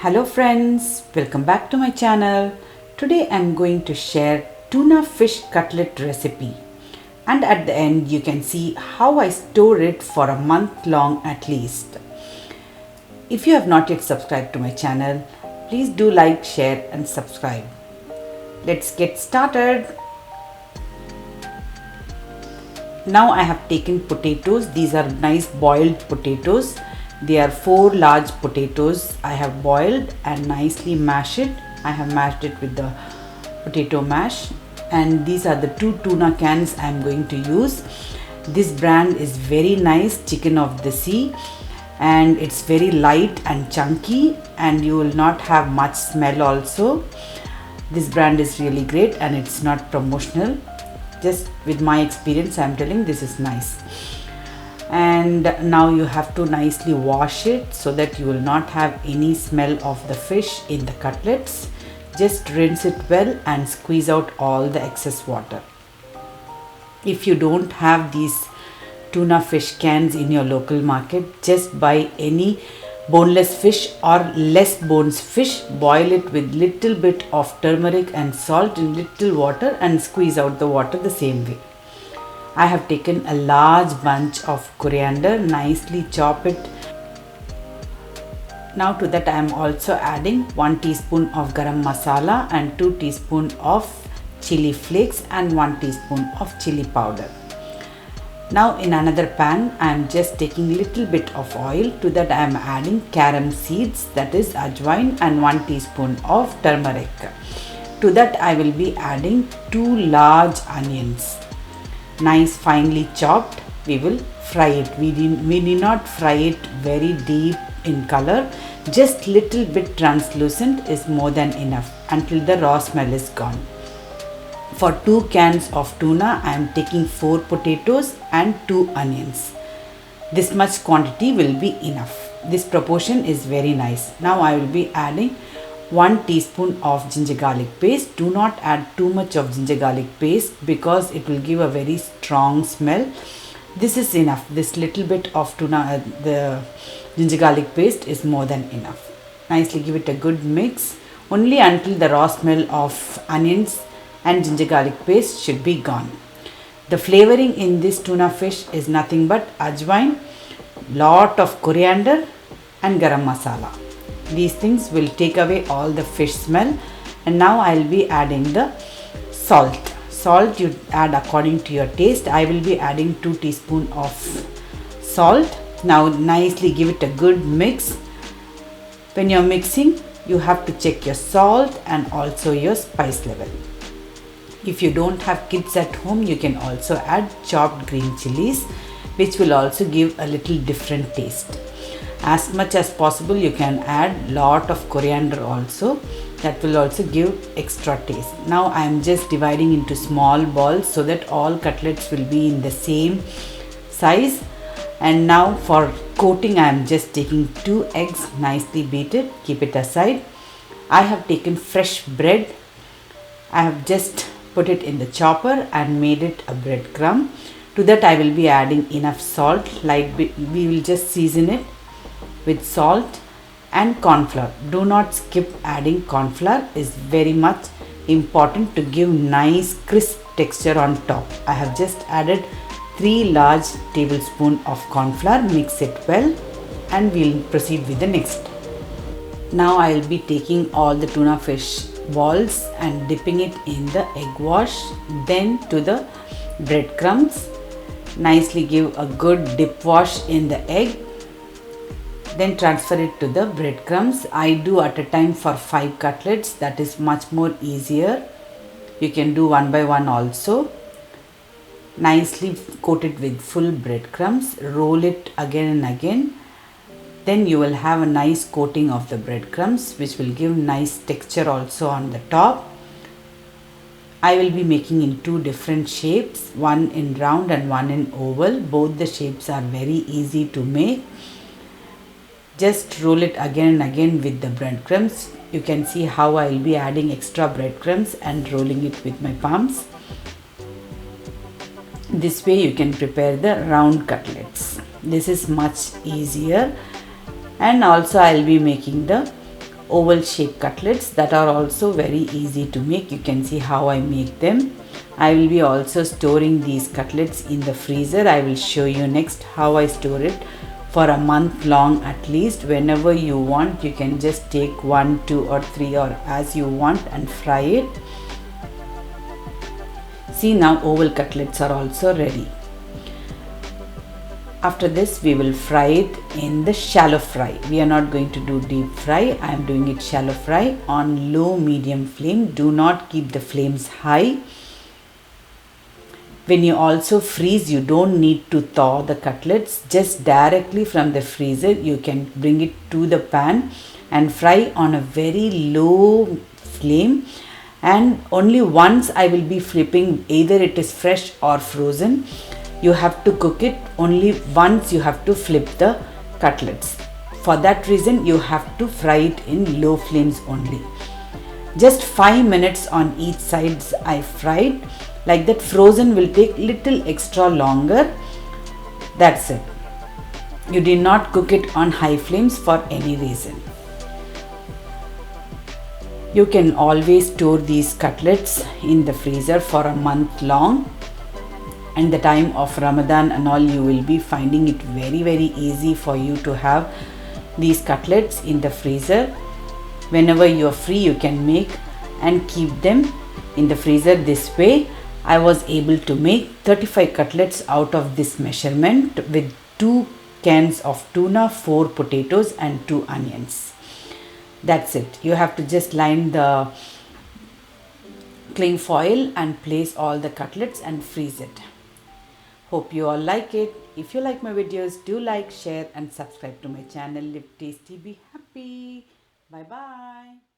Hello friends, welcome back to my channel. Today I'm going to share tuna fish cutlet recipe, and at the end you can see how I store it for a month long at least. If you have not yet subscribed to my channel, please do like, share and subscribe. Let's get started. Now I have taken potatoes. These are nice boiled potatoes. They are 4 large potatoes I have boiled and nicely mashed it. I have mashed it with the potato mash, and these are the 2 tuna cans I am going to use. This brand is very nice, Chicken of the Sea, and it's very light and chunky, and you will not have much smell also. This brand is really great and it's not promotional. Just with my experience I am telling, this is nice. And now you have to nicely wash it so that you will not have any smell of the fish in the cutlets. Just rinse it well and squeeze out all the excess water. If you don't have these tuna fish cans in your local market, just buy any boneless fish or less bones fish, boil it with little bit of turmeric and salt in little water and squeeze out the water the same way. I have taken a large bunch of coriander, nicely chop it. Now to that I am also adding 1 teaspoon of garam masala and 2 teaspoon of chili flakes and 1 teaspoon of chili powder. Now in another pan I am just taking little bit of oil. To that I am adding carom seeds, that is ajwain, and 1 teaspoon of turmeric. To that I will be adding 2 large onions, nice finely chopped. We will fry it. We need not fry it very deep in color, just little bit translucent is more than enough until the raw smell is gone. For 2 cans of tuna I am taking 4 potatoes and 2 onions. This much quantity will be enough. This proportion is very nice. Now I will be adding 1 teaspoon of ginger garlic paste. Do not add too much of ginger garlic paste because it will give a very strong smell. This is enough. This little bit of tuna, the ginger garlic paste is more than enough. Nicely give it a good mix only until the raw smell of onions and ginger garlic paste should be gone. The flavoring in this tuna fish is nothing but ajwain, lot of coriander and garam masala. These things will take away all the fish smell. And now I will be adding the salt. Salt you add according to your taste. I will be adding 2 teaspoon of salt. Now nicely give it a good mix. When you are mixing, you have to check your salt and also your spice level. If you don't have kids at home, you can also add chopped green chilies, which will also give a little different taste. As much as possible you can add lot of coriander also. That will also give extra taste. Now I am just dividing into small balls so that all cutlets will be in the same size. And now for coating I am just taking 2 eggs, nicely beat it, keep it aside. I have taken fresh bread. I have just put it in the chopper and made it a breadcrumb. To that I will be adding enough salt. We will just season it with salt and corn flour. Do not skip adding corn flour, is very much important to give nice crisp texture on top. I have just added 3 large tablespoons of corn flour. Mix it well and we will proceed with the next. Now I will be taking all the tuna fish balls and dipping it in the egg wash, then to the breadcrumbs. Nicely give a good dip wash in the egg, then transfer it to the breadcrumbs. I do at a time for 5 cutlets, that is much more easier. You can do one by one also. Nicely coat it with full breadcrumbs, roll it again and again. Then you will have a nice coating of the breadcrumbs, which will give nice texture also on the top. I will be making in 2 different shapes, one in round and one in oval. Both the shapes are very easy to make. Just roll it again and again with the breadcrumbs. You can see how I will be adding extra breadcrumbs and rolling it with my palms. This way you can prepare the round cutlets. This is much easier. And also I will be making the oval shaped cutlets that are also very easy to make. You can see how I make them. I will be also storing these cutlets in the freezer. I will show you next how I store it for a month long at least. Whenever you want, you can just take 1, 2 or 3 or as you want and fry it. See, now oval cutlets are also ready. After this, we will fry it in the shallow fry. We are not going to do deep fry. I am doing it shallow fry on low medium flame. Do not keep the flames high. When you also freeze, you don't need to thaw the cutlets. Just directly from the freezer, you can bring it to the pan and fry on a very low flame. And only once I will be flipping, either it is fresh or frozen. You have to cook it only once. You have to flip the cutlets. For that reason, you have to fry it in low flames only. Just 5 minutes on each sides I fried. Like that, frozen will take little extra longer. That's it. You did not cook it on high flames for any reason. You can always store these cutlets in the freezer for a month long. And the time of Ramadan and all, you will be finding it very easy for you to have these cutlets in the freezer. Whenever you are free, you can make and keep them in the freezer. This way I was able to make 35 cutlets out of this measurement with 2 cans of tuna, 4 potatoes and 2 onions. That's it. You have to just line the cling foil and place all the cutlets and freeze it. Hope you all like it. If you like my videos, do like, share and subscribe to my channel. Live tasty, be happy. Bye bye.